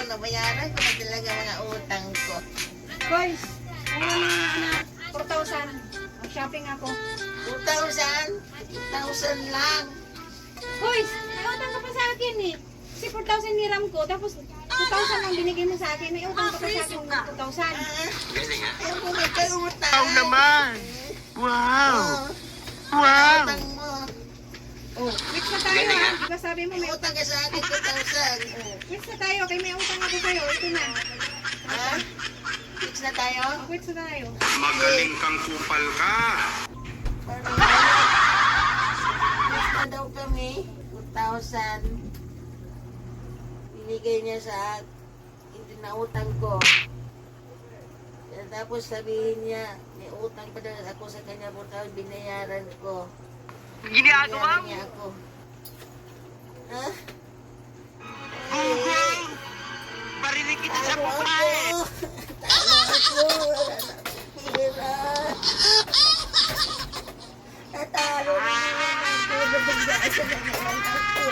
nabayaran ko na talaga mga utang ko. Boys, ano na 4,000. Mag-shopping ako. 2,000? 2,000 lang. Boys, may utang ka pa sa akin eh. Kasi 4,000 niram ko, tapos 2,000 lang binigay mo sa akin. May utang ka pa sa akin ng 2,000. Ayaw ko nagkautang. Wow naman! Wow! Oh, Wow! utang mo. Oh, quits na tayo ha. Di ba sabi mo May may utang? utang ka sa akin 2,000. Quits na tayo, kaya may utang ako sa'yo. Ito na. Ha? Fix na tayo? Quits na tayo. Magaling kang kupal ka! Fix na daw kami. 2,000. Binigay niya sa akin. Hindi na utang ko. Tapos sabihin niya, may utang pa daw ako sa kanya 4,000, binayaran ko. Ginagawa Binayaran niya ako. Ha? Google! Barinig kita sa Talo kupal! ako! Talo ako! Wala na pera! Natalo na naman ako! Nabigyan sa nangyayang ako!